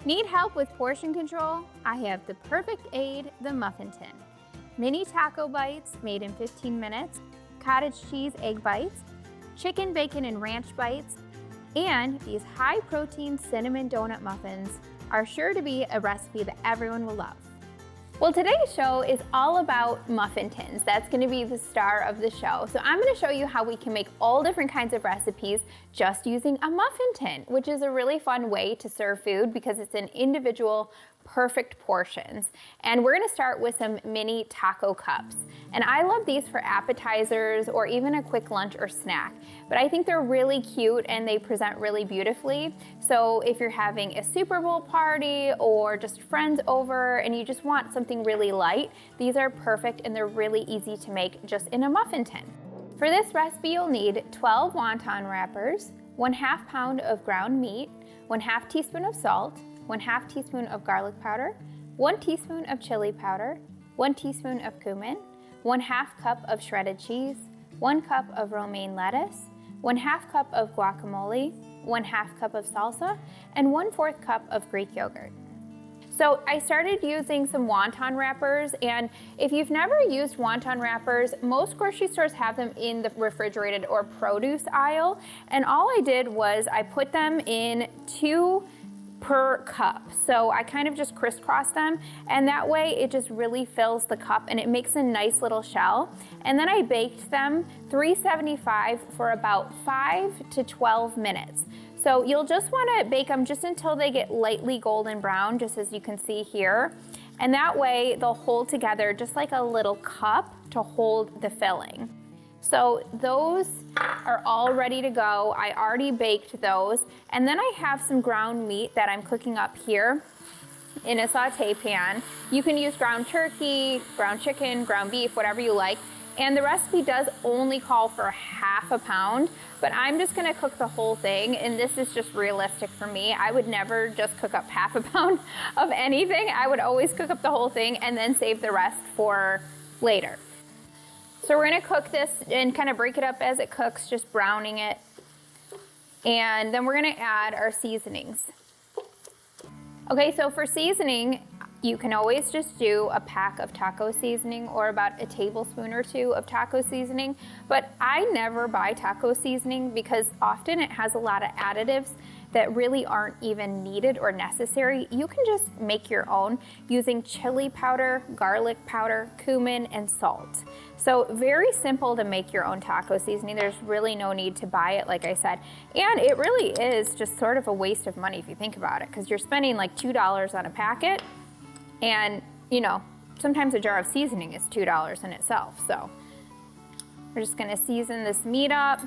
Need help with portion control? I have the perfect aid, the Muffin Tin. Mini taco bites made in 15 minutes, cottage cheese egg bites, chicken, bacon, and ranch bites, and these high-protein cinnamon donut muffins are sure to be a recipe that everyone will love. Well, today's show is all about muffin tins. That's going to be the star of the show. So I'm going to show you how we can make all different kinds of recipes just using a muffin tin, which is a really fun way to serve food because it's in individual perfect portions. And we're going to start with some mini taco cups. And I love these for appetizers or even a quick lunch or snack. But I think they're really cute and they present really beautifully. So if you're having a Super Bowl party or just friends over and you just want something really light, these are perfect and they're really easy to make just in a muffin tin. For this recipe, you'll need 12 wonton wrappers, 1/2 pound of ground meat, 1/2 teaspoon of salt, 1/2 teaspoon of garlic powder, 1 teaspoon of chili powder, 1 teaspoon of cumin, 1/2 cup of shredded cheese, 1 cup of romaine lettuce, 1/2 cup of guacamole, 1/2 cup of salsa, and 1/4 cup of Greek yogurt. So I started using some wonton wrappers, and if you've never used wonton wrappers, most grocery stores have them in the refrigerated or produce aisle, and all I did was I put them in 2 per cup. So I kind of just crisscross them, and that way it just really fills the cup and it makes a nice little shell. And then I baked them 375 for about 5 to 12 minutes. So you'll just want to bake them just until they get lightly golden brown, just as you can see here. And that way they'll hold together just like a little cup to hold the filling. So those are all ready to go. I already baked those. And then I have some ground meat that I'm cooking up here in a saute pan. You can use ground turkey, ground chicken, ground beef, whatever you like. And the recipe does only call for 1/2 pound, but I'm just gonna cook the whole thing, and this is just realistic for me. I would never just cook up 1/2 pound of anything. I would always cook up the whole thing and then save the rest for later. So we're gonna cook this and kind of break it up as it cooks, just browning it. And then we're gonna add our seasonings. Okay, so for seasoning, you can always just do a pack of taco seasoning or about a tablespoon or 2 of taco seasoning, but I never buy taco seasoning because often it has a lot of additives that really aren't even needed or necessary. You can just make your own using chili powder, garlic powder, cumin, and salt. So very simple to make your own taco seasoning. There's really no need to buy it, like I said. And it really is just sort of a waste of money if you think about it, because you're spending like $2 on a packet. And, you know, sometimes a jar of seasoning is $2 in itself. So we're just gonna season this meat up.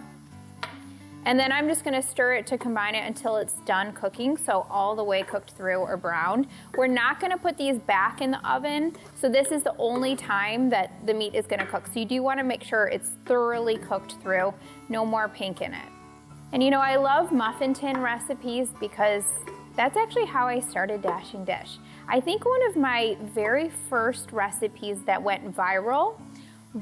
And then I'm just gonna stir it to combine it until it's done cooking, so all the way cooked through or browned. We're not gonna put these back in the oven, so this is the only time that the meat is gonna cook. So you do wanna make sure it's thoroughly cooked through, no more pink in it. And you know, I love muffin tin recipes because that's actually how I started Dashing Dish. I think one of my very first recipes that went viral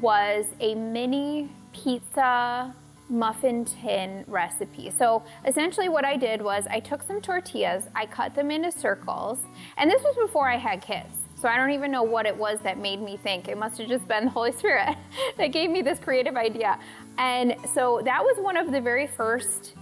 was a mini pizza muffin tin recipe. So essentially what I did was I took some tortillas, I cut them into circles, and this was before I had kids. So I don't even know what it was that made me think. It must have just been the Holy Spirit that gave me this creative idea. And so that was one of the very first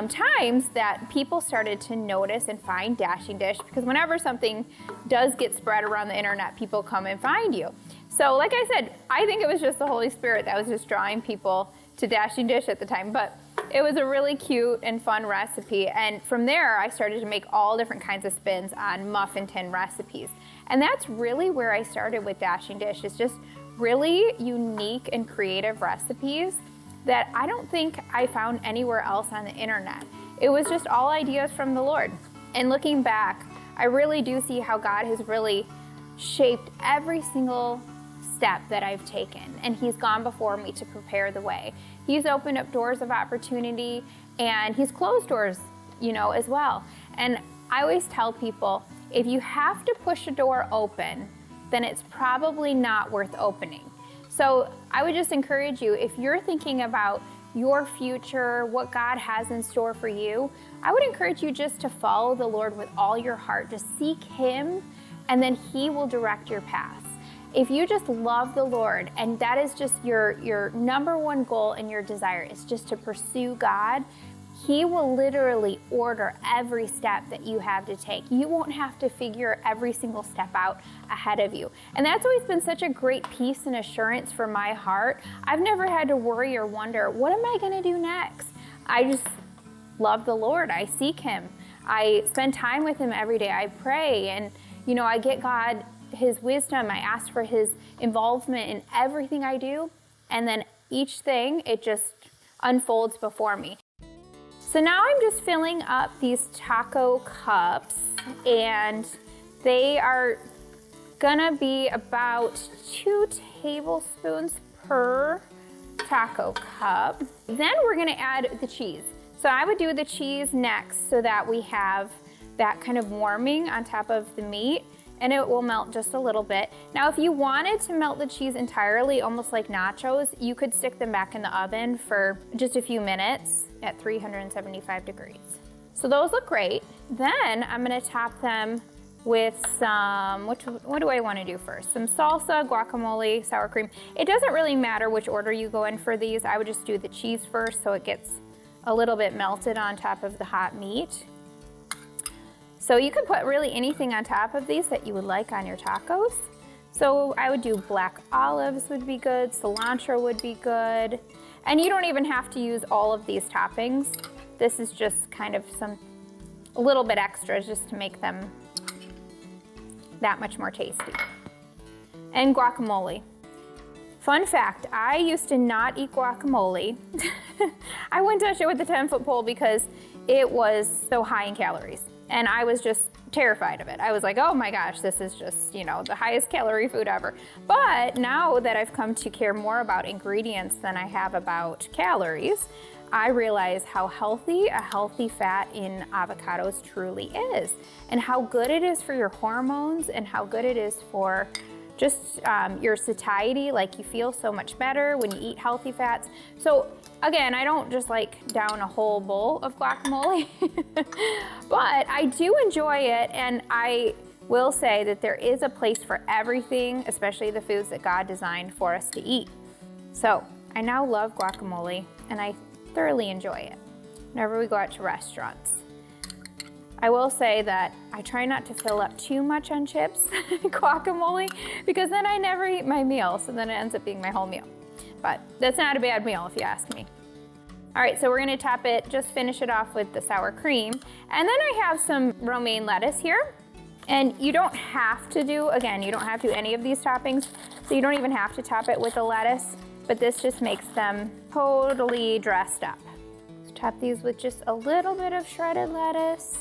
times that people started to notice and find Dashing Dish, because whenever something does get spread around the internet, people come and find you. So like I said, I think it was just the Holy Spirit that was just drawing people to Dashing Dish at the time, but it was a really cute and fun recipe. And from there, I started to make all different kinds of spins on muffin tin recipes. And that's really where I started with Dashing Dish. It's just really unique and creative recipes that I don't think I found anywhere else on the internet. It was just all ideas from the Lord. And looking back, I really do see how God has really shaped every single step that I've taken, and He's gone before me to prepare the way. He's opened up doors of opportunity, and He's closed doors, you know, as well. And I always tell people, if you have to push a door open, then it's probably not worth opening. So I would just encourage you, if you're thinking about your future, what God has in store for you, I would encourage you just to follow the Lord with all your heart. Just seek Him, and then He will direct your paths. If you just love the Lord, and that is just your number one goal and your desire is just to pursue God, He will literally order every step that you have to take. You won't have to figure every single step out ahead of you. And that's always been such a great peace and assurance for my heart. I've never had to worry or wonder, what am I gonna do next? I just love the Lord. I seek Him. I spend time with Him every day. I pray, and I get God His wisdom. I ask for His involvement in everything I do. And then each thing, it just unfolds before me. So now I'm just filling up these taco cups, and they are gonna be about 2 tablespoons per taco cup. Then we're gonna add the cheese. So I would do the cheese next so that we have that kind of warming on top of the meat, and it will melt just a little bit. Now, if you wanted to melt the cheese entirely, almost like nachos, you could stick them back in the oven for just a few minutes at 375 degrees. So those look great. Then I'm gonna top them with some, what do I wanna do first? Some salsa, guacamole, sour cream. It doesn't really matter which order you go in for these. I would just do the cheese first so it gets a little bit melted on top of the hot meat. So you can put really anything on top of these that you would like on your tacos. So I would do black olives would be good, cilantro would be good. And you don't even have to use all of these toppings. This is just kind of a little bit extra just to make them that much more tasty. And guacamole. Fun fact, I used to not eat guacamole. I wouldn't touch it with a 10-foot pole because it was so high in calories. And I was just terrified of it. I was like, oh my gosh, this is just, the highest calorie food ever. But now that I've come to care more about ingredients than I have about calories, I realize how healthy a healthy fat in avocados truly is, and how good it is for your hormones, and how good it is for just your satiety. Like, you feel so much better when you eat healthy fats. So again, I don't just down a whole bowl of guacamole, but I do enjoy it, and I will say that there is a place for everything, especially the foods that God designed for us to eat. So I now love guacamole, and I thoroughly enjoy it whenever we go out to restaurants. I will say that I try not to fill up too much on chips and guacamole, because then I never eat my meal, so then it ends up being my whole meal. But that's not a bad meal if you ask me. All right, so we're gonna top it, just finish it off with the sour cream. And then I have some romaine lettuce here. And you don't have to do, again, you don't have to do any of these toppings, so you don't even have to top it with the lettuce, but this just makes them totally dressed up. Let's top these with just a little bit of shredded lettuce.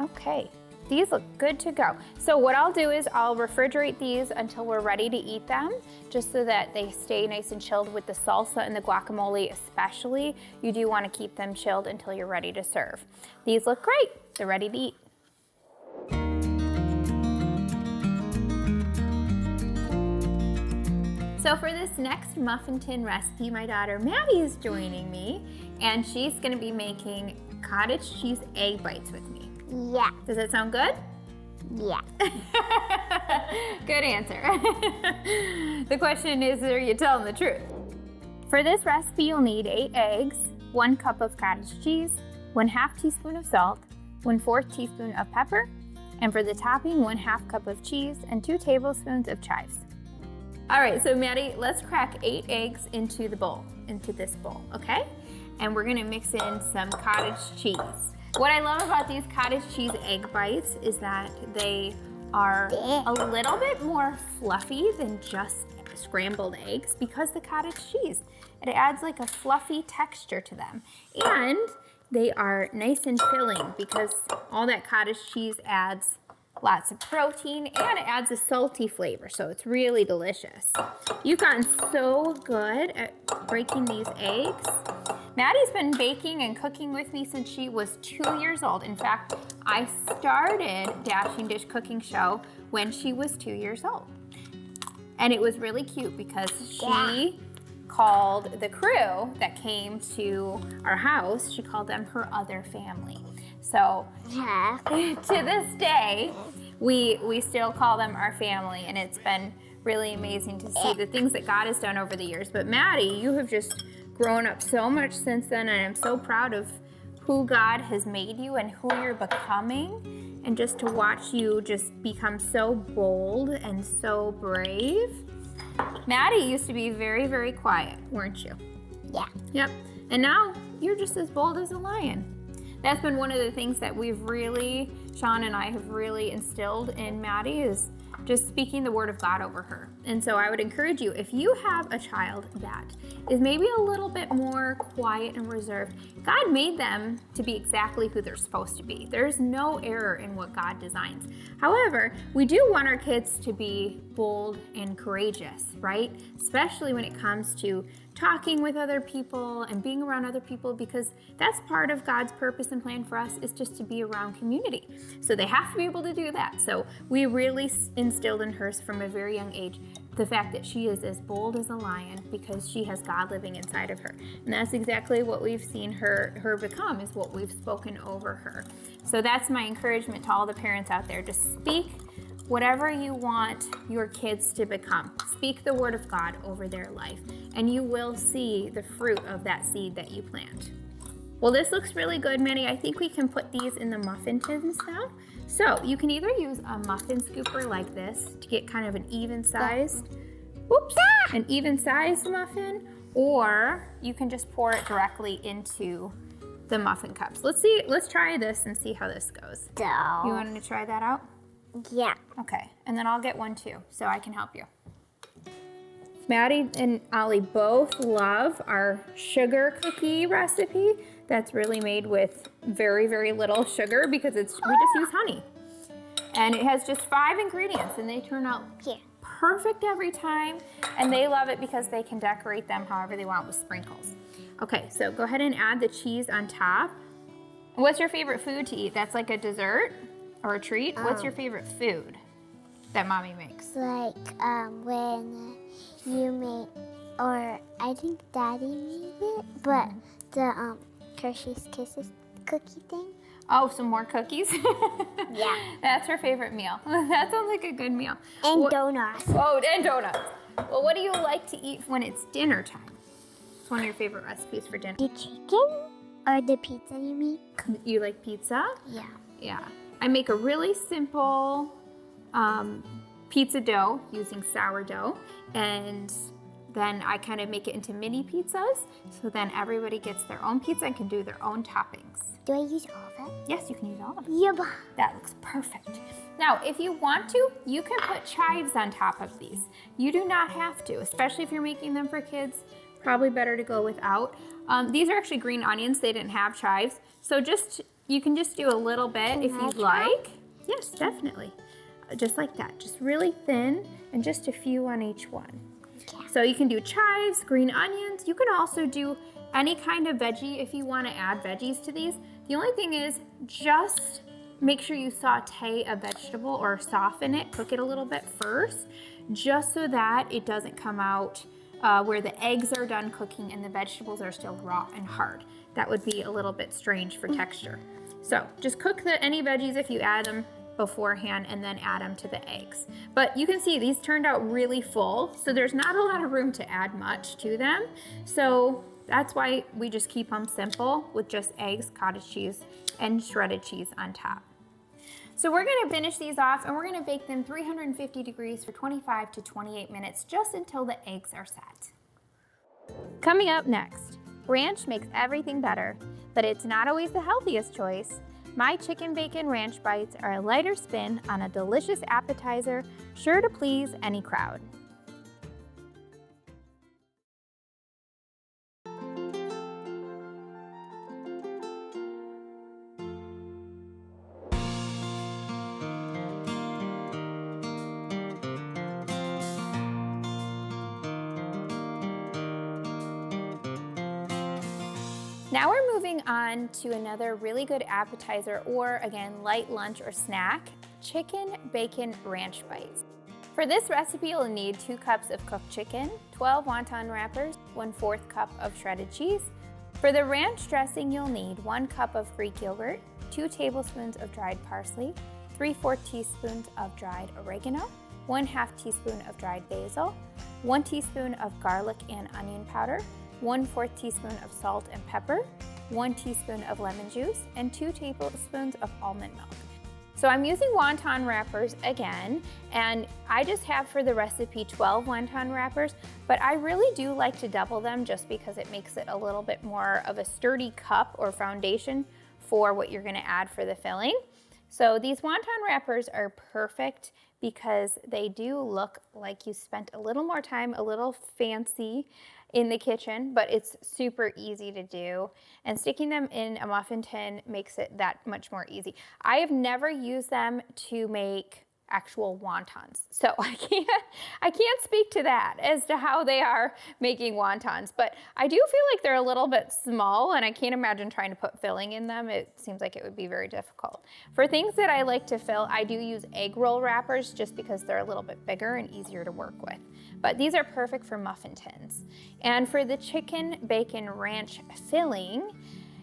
Okay, these look good to go. So what I'll do is I'll refrigerate these until we're ready to eat them, just so that they stay nice and chilled. With the salsa and the guacamole especially, you do want to keep them chilled until you're ready to serve. These look great, they're ready to eat. So for this next muffin tin recipe, my daughter Maddie is joining me, and she's gonna be making cottage cheese egg bites with me. Yeah. Does that sound good? Yeah. Good answer. The question is, are you telling the truth? For this recipe, you'll need 8 eggs, 1 cup of cottage cheese, 1/2 teaspoon of salt, 1/4 teaspoon of pepper, and for the topping, 1/2 cup of cheese and 2 tablespoons of chives. All right, so Maddie, let's crack 8 eggs into this bowl, okay? And we're gonna mix in some cottage cheese. What I love about these cottage cheese egg bites is that they are a little bit more fluffy than just scrambled eggs, because the cottage cheese, it adds like a fluffy texture to them. And they are nice and filling because all that cottage cheese adds lots of protein, and it adds a salty flavor, so it's really delicious. You've gotten so good at breaking these eggs. Maddie's been baking and cooking with me since she was 2 years old. In fact, I started Dashing Dish Cooking Show when she was 2 years old. And it was really cute because she called the crew that came to our house, she called them her other family. So to this day, we still call them our family, and it's been really amazing to see the things that God has done over the years. But Maddie, you have just grown up so much since then, and I'm so proud of who God has made you and who you're becoming, and just to watch you just become so bold and so brave. Maddie used to be very, very quiet, weren't you? Yeah. Yep. And now you're just as bold as a lion. That's been one of the things that Sean and I have really instilled in Maddie, is just speaking the word of God over her. And so I would encourage you, if you have a child that is maybe a little bit more quiet and reserved, God made them to be exactly who they're supposed to be. There's no error in what God designs. However, we do want our kids to be bold and courageous, right? Especially when it comes to talking with other people and being around other people, because that's part of God's purpose and plan for us, is just to be around community. So they have to be able to do that. So we really instilled in her from a very young age the fact that she is as bold as a lion, because she has God living inside of her. And that's exactly what we've seen her become, is what we've spoken over her. So that's my encouragement to all the parents out there. Just speak whatever you want your kids to become. Speak the word of God over their life, and you will see the fruit of that seed that you plant. Well, this looks really good, Minnie. I think we can put these in the muffin tins now. So you can either use a muffin scooper like this to get kind of an even sized, an even sized muffin, or you can just pour it directly into the muffin cups. Let's try this and see how this goes. You want to try that out? Yeah. Okay, and then I'll get one too, so I can help you. Maddie and Ollie both love our sugar cookie recipe. That's really made with very, very little sugar, because we just use honey. And it has just 5 ingredients, and they turn out perfect every time. And they love it because they can decorate them however they want with sprinkles. Okay, so go ahead and add the cheese on top. What's your favorite food to eat? That's like a dessert or a treat? What's your favorite food that Mommy makes? Like when you make, or I think Daddy made it, but the Hershey's Kisses cookie thing. Oh, some more cookies? Yeah. That's her favorite meal. That sounds like a good meal. And donuts. Oh, and donuts. Well, what do you like to eat when it's dinner time? It's one of your favorite recipes for dinner. The chicken or the pizza, you mean? You like pizza? Yeah. Yeah. I make a really simple pizza dough using sourdough, and then I kind of make it into mini pizzas, so then everybody gets their own pizza and can do their own toppings. Do I use all of it? Yes, you can use all of it. Yeah. That looks perfect. Now, if you want to, you can put chives on top of these. You do not have to, especially if you're making them for kids. Probably better to go without. These are actually green onions. They didn't have chives. So you can just do a little bit if you'd like. Yes, definitely. Just like that. Just really thin, and just a few on each one. Yeah. So you can do chives, green onions. You can also do any kind of veggie if you want to add veggies to these. The only thing is, just make sure you saute a vegetable or soften it, cook it a little bit first, just so that it doesn't come out where the eggs are done cooking and the vegetables are still raw and hard. That would be a little bit strange for texture. So just cook any veggies if you add them beforehand, and then add them to the eggs. But you can see these turned out really full, so there's not a lot of room to add much to them. So that's why we just keep them simple with just eggs, cottage cheese, and shredded cheese on top. So we're gonna finish these off, and we're gonna bake them 350 degrees for 25 to 28 minutes, just until the eggs are set. Coming up next, ranch makes everything better, but it's not always the healthiest choice. My chicken bacon ranch bites are a lighter spin on a delicious appetizer, sure to please any crowd. Now we're moving on to another really good appetizer, or again, light lunch or snack, chicken bacon ranch bites. For this recipe, you'll need 2 cups of cooked chicken, 12 wonton wrappers, 1/4 cup of shredded cheese. For the ranch dressing, you'll need 1 cup of Greek yogurt, 2 tablespoons of dried parsley, 3/4 teaspoons of dried oregano, 1/2 teaspoon of dried basil, 1 teaspoon of garlic and onion powder, 1/4 teaspoon of salt and pepper, 1 teaspoon of lemon juice, and 2 tablespoons of almond milk. So I'm using wonton wrappers again, and I just have for the recipe 12 wonton wrappers, but I really do like to double them just because it makes it a little bit more of a sturdy cup or foundation for what you're gonna add for the filling. So these wonton wrappers are perfect because they do look like you spent a little more time, a little fancy in the kitchen, but it's super easy to do. And sticking them in a muffin tin makes it that much more easy. I have never used them to make actual wontons, so I can't speak to that as to how they are making wontons, but I do feel like they're a little bit small, and I can't imagine trying to put filling in them. It seems like it would be very difficult. For things that I like to fill, I do use egg roll wrappers just because they're a little bit bigger and easier to work with. But these are perfect for muffin tins. And for the chicken bacon ranch filling,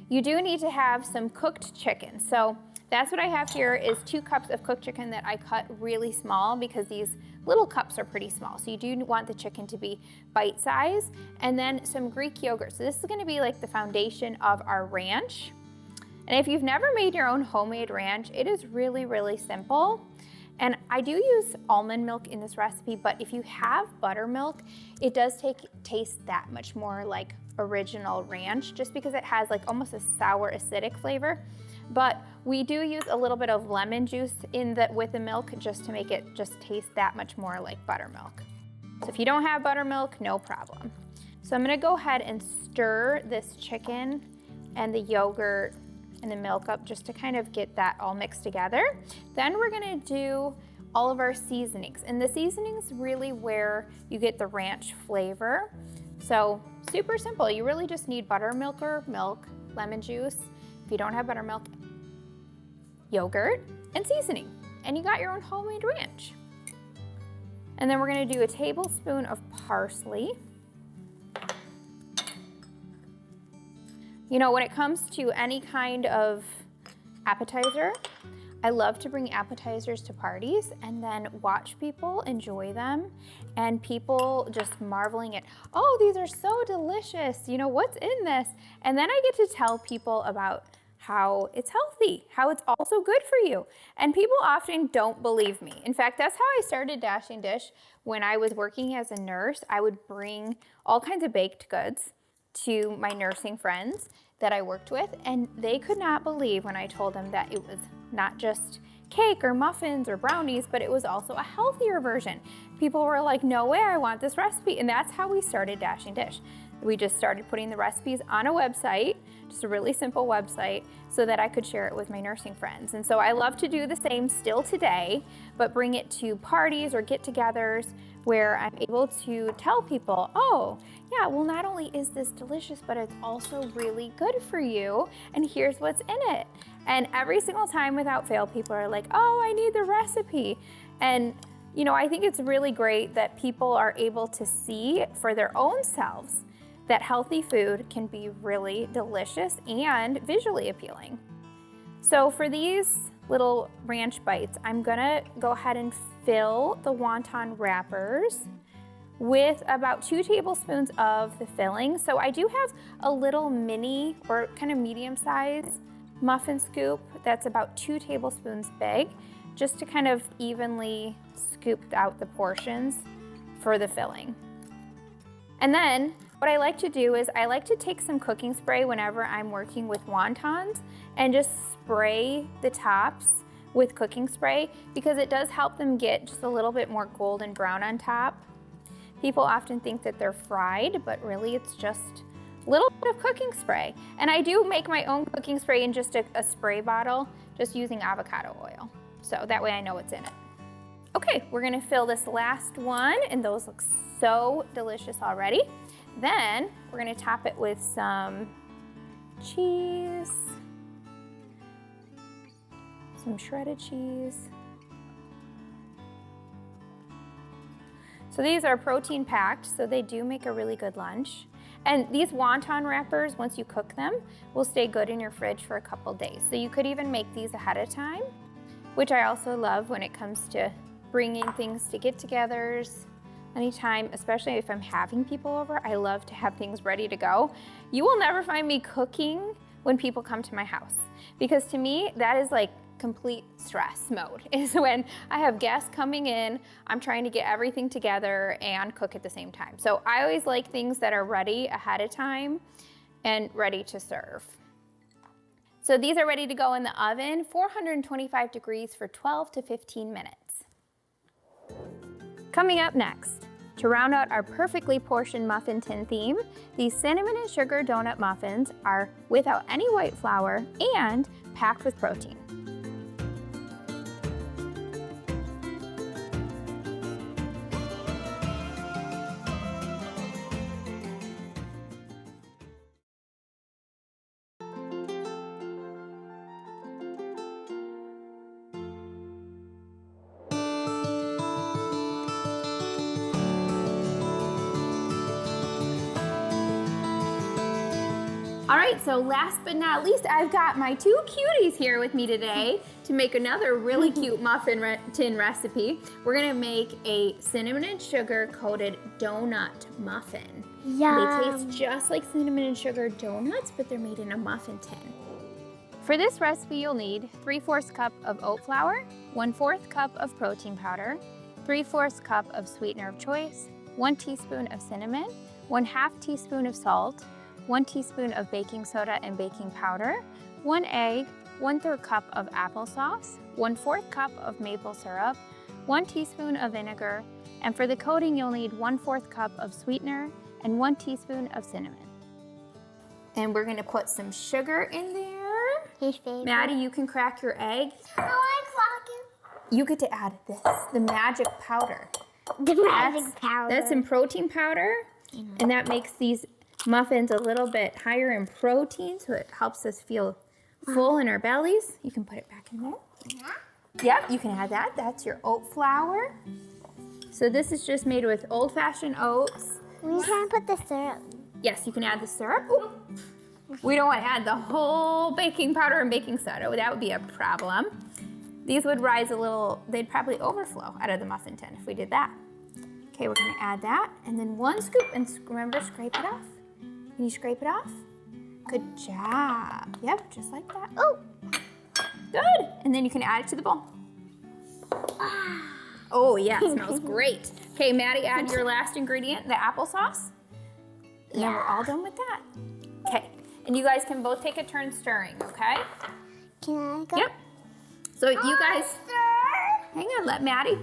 you do need to have some cooked chicken. So that's what I have here is 2 cups of cooked chicken that I cut really small because these little cups are pretty small. So you do want the chicken to be bite size, and then some Greek yogurt. So this is gonna be like the foundation of our ranch. And if you've never made your own homemade ranch, it is really, really simple. And I do use almond milk in this recipe, but if you have buttermilk, it does taste that much more like original ranch just because it has like almost a sour acidic flavor. But we do use a little bit of lemon juice with the milk just to make it just taste that much more like buttermilk. So if you don't have buttermilk, no problem. So I'm gonna go ahead and stir this chicken and the yogurt and the milk up just to kind of get that all mixed together. Then we're gonna do all of our seasonings. And the seasonings really where you get the ranch flavor. So super simple, you really just need buttermilk or milk, lemon juice. If you don't have buttermilk, yogurt, and seasoning, and you got your own homemade ranch. And then we're gonna do a tablespoon of parsley. You know, when it comes to any kind of appetizer, I love to bring appetizers to parties and then watch people enjoy them and people just marveling at, oh, these are so delicious. You know, what's in this? And then I get to tell people about how it's healthy, how it's also good for you. And people often don't believe me. In fact, that's how I started Dashing Dish. When I was working as a nurse, I would bring all kinds of baked goods to my nursing friends that I worked with, and they could not believe when I told them that it was not just cake or muffins or brownies, but it was also a healthier version. People were like, no way, I want this recipe. And that's how we started Dashing Dish. We just started putting the recipes on a website, just a really simple website, so that I could share it with my nursing friends. And so I love to do the same still today, but bring it to parties or get-togethers where I'm able to tell people, oh, yeah, well, not only is this delicious, but it's also really good for you, and here's what's in it. And every single time without fail, people are like, oh, I need the recipe. And you know, I think it's really great that people are able to see for their own selves that healthy food can be really delicious and visually appealing. So for these little ranch bites, I'm gonna go ahead and fill the wonton wrappers with about 2 tablespoons of the filling. So I do have a little mini or kind of medium size muffin scoop that's about 2 tablespoons big, just to kind of evenly scoop out the portions for the filling. And then what I like to do is I like to take some cooking spray whenever I'm working with wontons and just spray the tops with cooking spray because it does help them get just a little bit more golden brown on top. People often think that they're fried, but really it's just a little bit of cooking spray. And I do make my own cooking spray in just a spray bottle, just using avocado oil. So that way I know what's in it. Okay, we're gonna fill this last one, and those look so delicious already. Then we're gonna top it with some cheese, some shredded cheese, So these are protein packed, so they do make a really good lunch. And these wonton wrappers, once you cook them, will stay good in your fridge for a couple days. So you could even make these ahead of time, which I also love when it comes to bringing things to get-togethers. Anytime, especially if I'm having people over, I love to have things ready to go. You will never find me cooking when people come to my house, because to me, that is like complete stress mode, is when I have guests coming in, I'm trying to get everything together and cook at the same time. So I always like things that are ready ahead of time and ready to serve. So these are ready to go in the oven, 425 degrees for 12 to 15 minutes. Coming up next, to round out our perfectly portioned muffin tin theme, these cinnamon and sugar donut muffins are without any white flour and packed with protein. All right, so last but not least, I've got my two cuties here with me today to make another really cute muffin tin recipe. We're gonna make a cinnamon and sugar coated donut muffin. Yum. They taste just like cinnamon and sugar donuts, but they're made in a muffin tin. For this recipe, you'll need 3/4 cup of oat flour, 1/4 cup of protein powder, 3/4 cup of sweetener of choice, 1 teaspoon of cinnamon, 1/2 teaspoon of salt, 1 teaspoon of baking soda and baking powder, 1 egg, 1/3 cup of applesauce, 1/4 cup of maple syrup, 1 teaspoon of vinegar, and for the coating you'll need 1/4 cup of sweetener and 1 teaspoon of cinnamon. And we're gonna put some sugar in there. His favorite. Maddie, you can crack your egg. I like cracking. You get to add this, the magic powder. The magic powder. That's some protein powder, and that makes these muffins a little bit higher in protein, so it helps us feel full in our bellies. You can put it back in there. Yep, you can add that. That's your oat flour. So this is just made with old-fashioned oats. We can put the syrup. Yes, you can add the syrup. Ooh. We don't want to add the whole baking powder and baking soda. That would be a problem. These would rise a little, they'd probably overflow out of the muffin tin if we did that. Okay, we're gonna add that, and then 1 scoop, and remember, scrape it off. Can you scrape it off? Good job. Yep, just like that. Oh, good. And then you can add it to the bowl. Oh yeah, it smells great. Okay, Maddie, add your last ingredient, the applesauce. And then we're all done with that. Okay, and you guys can both take a turn stirring, okay? Can I go? Yep. So you guys, hang on, let Maddie.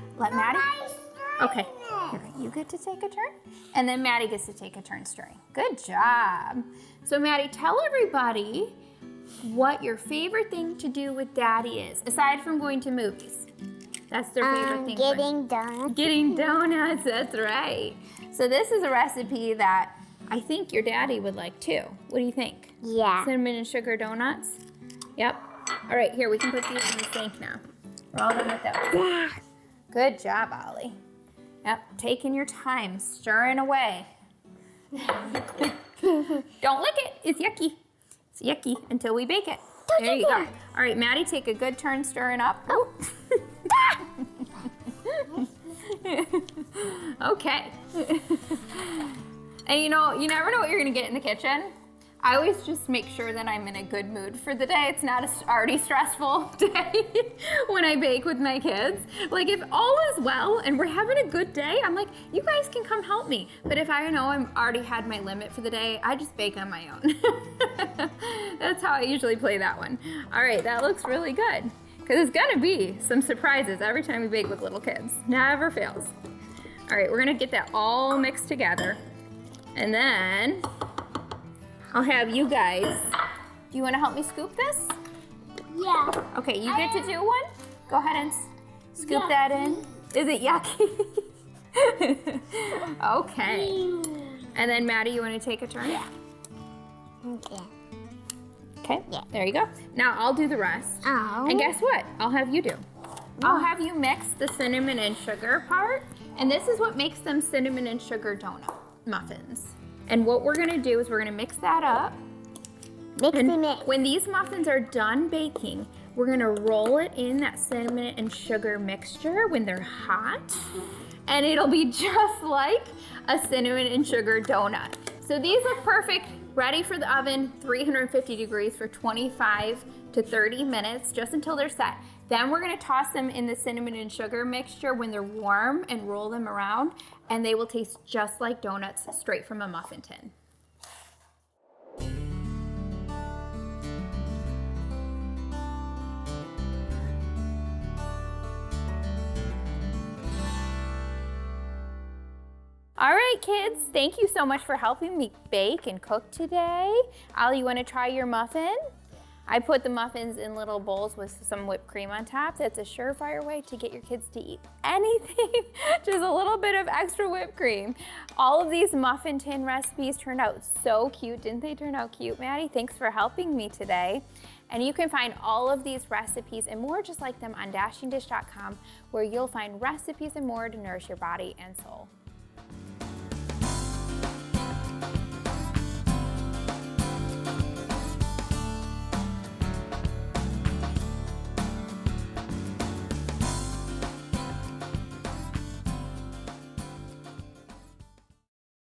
Okay, here, you get to take a turn, and then Maddie gets to take a turn stirring. Good job. So Maddie, tell everybody what your favorite thing to do with Daddy is, aside from going to movies. That's their favorite thing. Getting donuts. Getting donuts, that's right. So this is a recipe that I think your daddy would like too. What do you think? Yeah. Cinnamon and sugar donuts? Yep. All right, here, we can put these in the sink now. We're all done with those. Good job, Ollie. Yep, taking your time, stirring away. Don't lick it, it's yucky. It's yucky until we bake it. There you go. All right, Maddie, take a good turn stirring up. Oh. Okay. And you know, you never know what you're gonna get in the kitchen. I always just make sure that I'm in a good mood for the day. It's not an already stressful day when I bake with my kids. Like if all is well and we're having a good day, I'm like, you guys can come help me. But if I know I'm already had my limit for the day, I just bake on my own. That's how I usually play that one. All right, that looks really good. Because it's gonna be some surprises every time we bake with little kids. Never fails. All right, we're gonna get that all mixed together. And then I'll have you guys, do you want to help me scoop this? Yeah. Okay, you get to do one. Go ahead and scoop that in. Is it yucky? Okay. And then Maddie, you want to take a turn? Yeah. Okay. Okay, Yeah. there you go. Now I'll do the rest. Oh. And guess what? I'll have you do. I'll have you mix the cinnamon and sugar part, and this is what makes them cinnamon and sugar donut muffins. And what we're gonna do is we're gonna mix that up. Mix. When these muffins are done baking, we're gonna roll it in that cinnamon and sugar mixture when they're hot, and it'll be just like a cinnamon and sugar donut. So these look perfect, ready for the oven, 350 degrees for 25 to 30 minutes, just until they're set. Then we're gonna toss them in the cinnamon and sugar mixture when they're warm and roll them around, and they will taste just like donuts straight from a muffin tin. All right, kids, thank you so much for helping me bake and cook today. Ollie, you wanna try your muffin? I put the muffins in little bowls with some whipped cream on top. That's a surefire way to get your kids to eat anything, just a little bit of extra whipped cream. All of these muffin tin recipes turned out so cute. Didn't they turn out cute, Maddie? Thanks for helping me today. And you can find all of these recipes and more just like them on dashingdish.com, where you'll find recipes and more to nourish your body and soul.